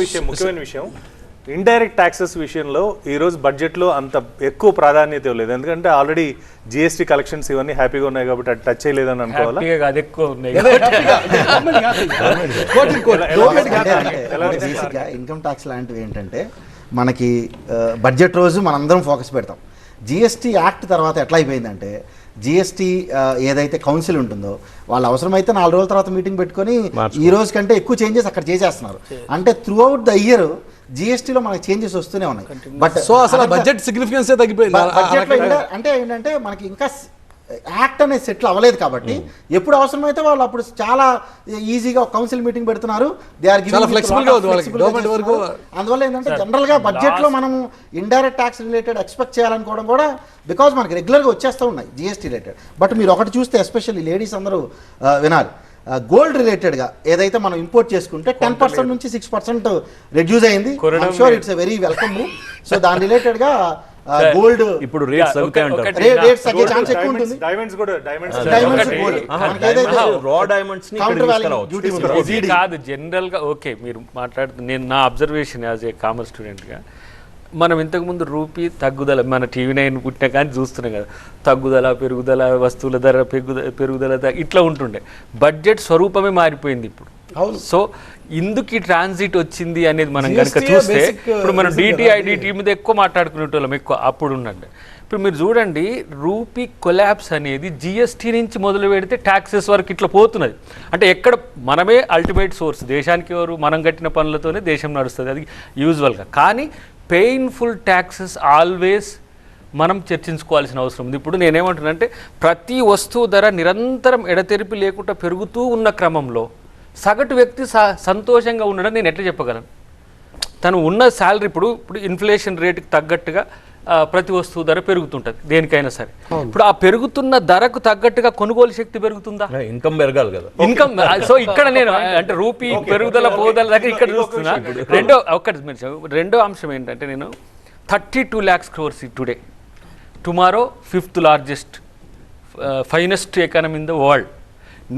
ముఖ్యమైన విషయం indirect taxes విషయంలో ఈ రోజు బడ్జెట్లో అంత ఎక్కువ ప్రాధాన్యత ఇవ్వలేదు. ఎందుకంటే ఆల్రెడీ జిఎస్టీ కలెక్షన్స్ ఇవన్నీ హ్యాపీగా ఉన్నాయి కాబట్టి అది టచ్ చేయలేదని అనుకోవాలా? ఇన్కమ్ ట్యాక్స్ లాంటివి ఏంటంటే మనకి బడ్జెట్ రోజు మనందరం ఫోకస్ పెడతాం. జిఎస్టీ యాక్ట్ తర్వాత ఎట్లా అయిపోయిందంటే జిఎస్టీ ఏదైతే కౌన్సిల్ ఉంటుందో వాళ్ళు అవసరమైతే 4 రోజుల తర్వాత మీటింగ్ పెట్టుకొని ఈ రోజు కంటే ఎక్కువ చేంజెస్ అక్కడ చేసేస్తున్నారు. అంటే త్రూ అవుట్ ద ఇయర్ జిఎస్టీలో మనకి చేంజెస్ వస్తూనే ఉన్నాయి. బట్ సో అసలు బడ్జెట్ సిగ్నిఫికెన్స్ తగ్గిపోయింది. అంటే ఏంటంటే మనకి ఇంకా యాక్ట్ అనేది సెటిల్ అవ్వలేదు కాబట్టి ఎప్పుడు అవసరమైతే వాళ్ళు అప్పుడు చాలా ఈజీగా కౌన్సిల్ మీటింగ్ పెడుతున్నారు. They are giving flexible. అందువల్ల ఏంటంటే జనరల్గా బడ్జెట్లో మనం ఇండైరెక్ట్ ట్యాక్స్ రిలేటెడ్ ఎక్స్పెక్ట్ చేయాలనుకోవడం కూడా బికాజ్ మనకి రెగ్యులర్గా వచ్చేస్తూ ఉన్నాయి జిఎస్టీ రిలేటెడ్. బట్ మీరు ఒకటి చూస్తే ఎస్పెషల్లీ లేడీస్ అందరూ వినాలి, గోల్డ్ రిలేటెడ్గా ఏదైతే మనం ఇంపోర్ట్ చేసుకుంటే 10% నుంచి 6% రెడ్యూస్ అయింది. I'm sure it's a very welcome move. So దాని రిలేటెడ్గా గోల్డ్ ఇప్పుడు రేట్స్ తగ్గే ఛాన్స్ ఎక్కువ ఉంటుంది. కాదు జనరల్ గా ఓకే మీరు మాట్లాడుతూ నేను నా observation as a commerce student గా మనం ఇంతకుముందు రూపీ తగ్గుదల మన TV9 పుట్టిన కానీ చూస్తున్నాం కదా, తగ్గుదల పెరుగుదల వస్తువుల ధర పెరుగుదల ఇట్లా ఉంటుండే. బడ్జెట్ స్వరూపమే మారిపోయింది ఇప్పుడు. సో ఇందుకు ఈ ట్రాన్సిట్ వచ్చింది అనేది మనం కనుక చూస్తే ఇప్పుడు మనం DTI మీద ఎక్కువ మాట్లాడుకునేటోళ్ళం ఎక్కువ అప్పుడు ఉండండి. ఇప్పుడు మీరు చూడండి రూపీ కొలాప్స్ అనేది జిఎస్టీ నుంచి మొదలు పెడితే ట్యాక్సెస్ వరకు ఇట్లా పోతున్నది. అంటే ఎక్కడ మనమే అల్టిమేట్ సోర్స్, దేశానికి ఎవరు మనం కట్టిన పనులతోనే దేశం నడుస్తుంది అది యూజువల్గా. కానీ పెయిన్ఫుల్ ట్యాక్సెస్ ఆల్వేస్ మనం చర్చించుకోవాల్సిన అవసరం ఉంది. ఇప్పుడు నేనేమంటున్నానంటే ప్రతి వస్తువు ధర నిరంతరం ఎడతెరిపి లేకుండా పెరుగుతూ ఉన్న క్రమంలో సగటు వ్యక్తి సంతోషంగా ఉండడం నేను ఎట్లా చెప్పగలను? తను ఉన్న శాలరీ ఇప్పుడు ఇన్ఫ్లేషన్ రేటుకి తగ్గట్టుగా ప్రతి వస్తువు ధర పెరుగుతుంటుంది దేనికైనా సరే. ఇప్పుడు ఆ పెరుగుతున్న ధరకు తగ్గట్టుగా కొనుగోలు శక్తి పెరుగుతుందా? ఇన్కమ్ పెరగాలి కదా, ఇన్కమ్. సో ఇక్కడ నేను అంటే రూపీ పెరుగుదల పోదల దగ్గర ఇక్కడ చూస్తున్నా. రెండో అంశం ఏంటంటే నేను 32 lakhs crores today, tomorrow 5th largest finest economy in the world.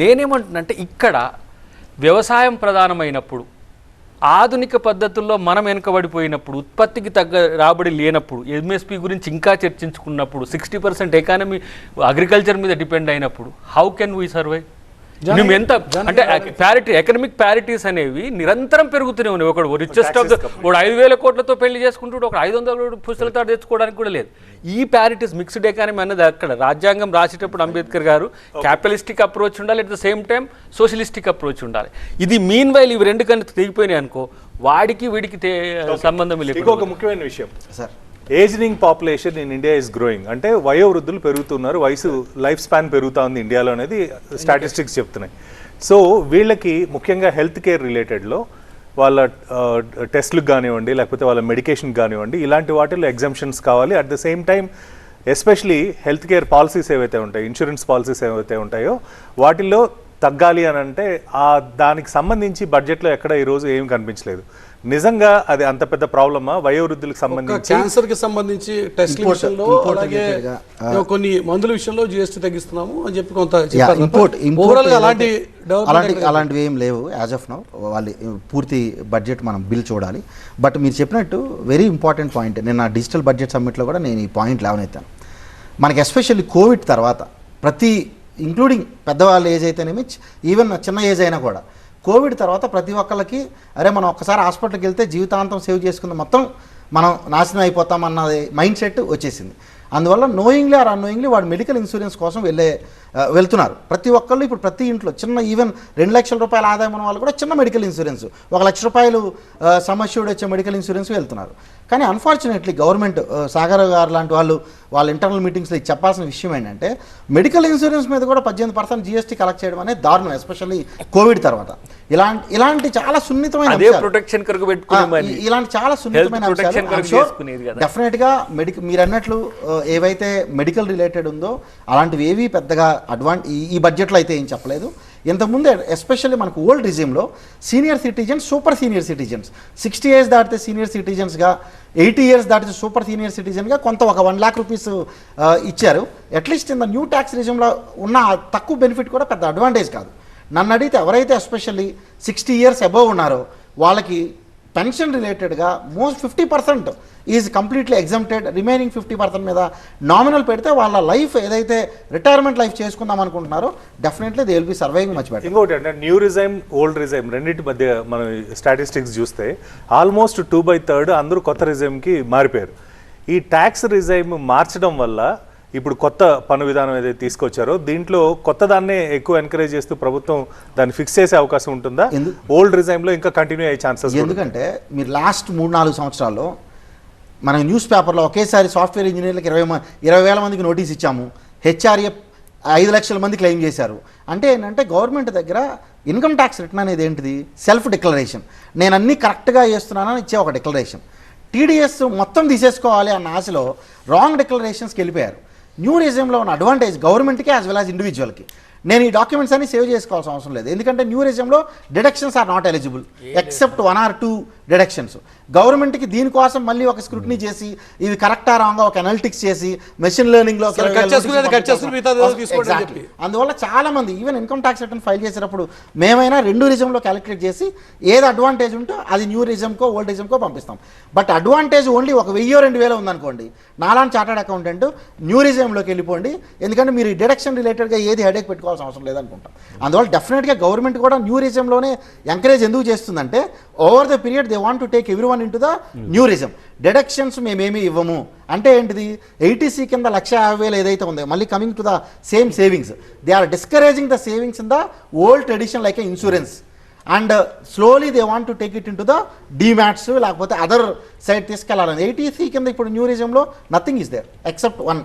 నేనేమంటున్నానంటే ఇక్కడ వ్యవసాయం ప్రధానమైనప్పుడు, ఆధునిక పద్ధతుల్లో మనం వెనుకబడిపోయినప్పుడు, ఉత్పత్తికి తగ్గ రాబడి లేనప్పుడు, MSP గురించి ఇంకా చర్చించుకున్నప్పుడు, 60% ఎకానమీ అగ్రికల్చర్ మీద డిపెండ్ అయినప్పుడు హౌ కెన్ వీ సర్వైవ్? మేము ఎంత అంటే ప్యారిటీ, ఎకనామిక్ ప్యారిటీస్ అనేవి నిరంతరం పెరుగుతూనే ఉన్నాయి. ఒకడు రిచెస్ట్ ఆఫ్ ద 5,000 కోట్లతో పెళ్లి చేసుకుంటూ ఒక 500 పుస్తకాలతో తెచ్చుకోవడానికి కూడా లేదు. ఈ ప్యారిటీస్ మిక్స్డ్ ఎకానమీ అనేది అక్కడ రాజ్యాంగం రాసేటప్పుడు అంబేద్కర్ గారు క్యాపిటలిస్టిక్ అప్రోచ్ ఉండాలి, at the same time socialistic approach ఉండాలి. ఇది మీన్ వైల్ ఇవి రెండు కన్నా తెగిపోయినాయి అనుకో, వాడికి వీడికి సంబంధం లేదు. ఇంకొక ముఖ్యమైన విషయం sir, ageing population in India is growing. అంటే వయోవృద్ధులు పెరుగుతున్నారు, లైఫ్ స్పాన్ పెరుగుతూ ఉంది ఇండియాలో అనేది స్టాటిస్టిక్స్ చెప్తున్నాయి. సో వీళ్ళకి ముఖ్యంగా హెల్త్ కేర్ రిలేటెడ్లో వాళ్ళ టెస్ట్లకు కానివ్వండి, లేకపోతే వాళ్ళ మెడికేషన్ కానివ్వండి, ఇలాంటి వాటిల్లో ఎగ్జంప్షన్స్ కావాలి. At the same time especially health care policies ఏవైతే ఉంటాయో, ఇన్సూరెన్స్ పాలసీస్ ఏవైతే ఉంటాయో వాటిల్లో తగ్గాలి అని అంటే దానికి సంబంధించి బడ్జెట్లో ఎక్కడ ఈరోజు ఏం కనిపించలేదు. నిజంగా అది అంత పెద్ద ప్రాబ్లమా? వయోవృద్ధులకు సంబంధించి, క్యాన్సర్ కి సంబంధించి టెస్ట్ విషయంలో, అలాగే కొన్ని మందుల విషయంలో GST తగ్గిస్తున్నాము అని చెప్పి కొంత అలాంటివి ఏం లేవు యాజ్ ఆఫ్ నౌ. వాళ్ళు పూర్తి బడ్జెట్ మనం బిల్ చూడాలి. బట్ మీరు చెప్పినట్టు వెరీ ఇంపార్టెంట్ పాయింట్, నేను నా డిజిటల్ బడ్జెట్ సమ్మిట్లో కూడా నేను ఈ పాయింట్ లేవనెత్తాను. మనకి ఎస్పెషల్లీ కోవిడ్ తర్వాత ప్రతి ఇంక్లూడింగ్ పెద్దవాళ్ళ ఏజ్ అయితేనేమి, ఈవెన్ చిన్న ఏజ్ అయినా కూడా కోవిడ్ తర్వాత ప్రతి ఒక్కళ్ళకి అరే మనం ఒక్కసారి హాస్పిటల్కి వెళ్తే జీవితాంతం సేవ్ చేసుకుందాం, మొత్తం మనం నాశనం అయిపోతామన్నది మైండ్ సెట్ వచ్చేసింది. అందువల్ల నోయింగ్లీ ఆర్ అన్నోయింగ్లీ వాడు మెడికల్ ఇన్సూరెన్స్ కోసం వెళ్తున్నారు ప్రతి ఒక్కళ్ళు. ఇప్పుడు ప్రతి ఇంట్లో చిన్న ఈవెన్ 2 లక్షల రూపాయల ఆదాయం ఉన్న వాళ్ళు కూడా చిన్న మెడికల్ ఇన్సూరెన్స్, 1 లక్ష రూపాయలు సమస్య వచ్చే మెడికల్ ఇన్సూరెన్స్ వెళ్తున్నారు. కానీ అన్ఫార్చునేట్లీ గవర్నమెంట్, సాగర్ గారు లాంటి వాళ్ళ ఇంటర్నల్ మీటింగ్స్లో చెప్పాల్సిన విషయం ఏంటంటే మెడికల్ ఇన్సూరెన్స్ మీద కూడా 18% GST కలెక్ట్ చేయడం అనేది దారుణం, ఎస్పెషల్లీ కోవిడ్ తర్వాత. ఇలాంటి చాలా సున్నితమైన డెఫినెట్గా మీరు అన్నట్లు ఏవైతే మెడికల్ రిలేటెడ్ ఉందో అలాంటివి ఏవి పెద్దగా ఈ బడ్జెట్లో అయితే ఏం చెప్పలేదు. ఇంతకుముందే ఎస్పెషల్లీ మనకు ఓల్డ్ రిజిమ్లో senior citizens, super senior citizens, 60 years దాటితే సీనియర్ సిటిజన్స్గా, 80 years దాటితే సూపర్ సీనియర్ సిటిజన్గా కొంత ఒక 1 lakh rupees ఇచ్చారు. At least in the new tax రిజిమ్లో ఉన్న తక్కువ బెనిఫిట్ కూడా పెద్ద అడ్వాంటేజ్ కాదు. నన్ను అడిగితే ఎవరైతే ఎస్పెషల్లీ 60 years అబోవ్ ఉన్నారో వాళ్ళకి పెన్షన్ రిలేటెడ్గా most 50% is completely exempted. Remaining 50% మీద నామినల్ పెడితే వాళ్ళ లైఫ్ ఏదైతే రిటైర్మెంట్ లైఫ్ చేసుకుందాం అనుకుంటున్నారో definitely they will be surviving much better. ఇంకోటి అంటే న్యూ రిజైమ్ ఓల్డ్ రిజైమ్ రెండింటి మధ్య మనం స్టాటిస్టిక్స్ చూస్తే ఆల్మోస్ట్ 2/3 అందరూ కొత్త రిజైమ్కి మారిపోయారు. ఈ ట్యాక్స్ రిజైమ్ మార్చడం వల్ల ఇప్పుడు కొత్త పన్ను విధానం ఏదైతే తీసుకొచ్చారో దీంట్లో కొత్త దాన్నే ఎక్కువ ఎంకరేజ్ చేస్తూ ప్రభుత్వం దాన్ని ఫిక్స్ చేసే అవకాశం ఉంటుందా? ఓల్డ్ రిజైమ్లో ఇంకా కంటిన్యూ అయ్యే ఛాన్సెస్? ఎందుకంటే మీరు లాస్ట్ 3-4 సంవత్సరాల్లో మనం న్యూస్ పేపర్లో ఒకేసారి సాఫ్ట్వేర్ ఇంజనీర్లకు 20,000 మందికి నోటీస్ ఇచ్చాము, హెచ్ఆర్ఏ 5 లక్షల మంది క్లెయిమ్ చేశారు. అంటే ఏంటంటే గవర్నమెంట్ దగ్గర ఇన్కమ్ ట్యాక్స్ రిటర్న్ అనేది ఏంటిది? Self declaration. నేను అన్నీ కరెక్ట్గా చేస్తున్నానని ఇచ్చే ఒక డిక్లరేషన్. టీడీఎస్ మొత్తం తీసేసుకోవాలి అన్న ఆశలో రాంగ్ డిక్లరేషన్స్కి వెళ్ళిపోయారు. న్యూ రిజైమ్లో ఉన్న అడ్వాంటేజ్ గవర్నమెంట్కి యాజ్ వెల్ యాజ్ ఇండివిజువల్కి. నేను ఈ డాక్యుమెంట్స్ అన్ని సేవ్ చేసుకోవాల్సిన అవసరం లేదు, ఎందుకంటే న్యూ రిజైమ్లో deductions are not eligible except 1 or 2 deductions. గవర్నమెంట్కి దీనికోసం మళ్ళీ ఒక స్క్రూటినీ చేసి ఇవి కరెక్టా రాంగా ఒక అనలిటిక్స్ చేసి మెషిన్ లెర్నింగ్లో అందువల్ల చాలా మంది even income tax return file చేసేటప్పుడు మేమైనా 2 రిజైమ్లో క్యాలిక్యులేట్ చేసి ఏది అడ్వాంటేజ్ ఉంటో అది న్యూ రిజైమ్కో ఓల్డ్ రిజైమ్కో పంపిస్తాం. బట్ అడ్వాంటేజ్ ఓన్లీ ఒక 1000-2000 ఉందనుకోండి, నాలాంటి చార్టర్డ్ అకౌంటెంట్ న్యూ రిజైమ్లోకి వెళ్ళిపోండి, ఎందుకంటే మీరు డిడక్షన్ రిలేటెడ్గా ఏది హెడేక్ పెట్టుకోవాల్సిన అవసరం లేదనుకుంటాం. అందువల్ల డెఫినెట్గా గవర్నమెంట్ కూడా న్యూ రిజైమ్లోనే ఎంకరేజ్ ఎందుకు చేస్తుందంటే over the period they want to take everyone into the new regime. Deductions మేమేమీ ఇవ్వము అంటే ఏంటిది? 80C కింద 1,50,000 ఏదైతే ఉందో మళ్ళీ coming to the same savings, they are discouraging the savings in the old tradition like a insurance and slowly they want to take it in to the demats లేకపోతే other side తీసుకెళ్లాలని. 80C కింద ఇప్పుడు new రిజైమ్లో nothing is there except 1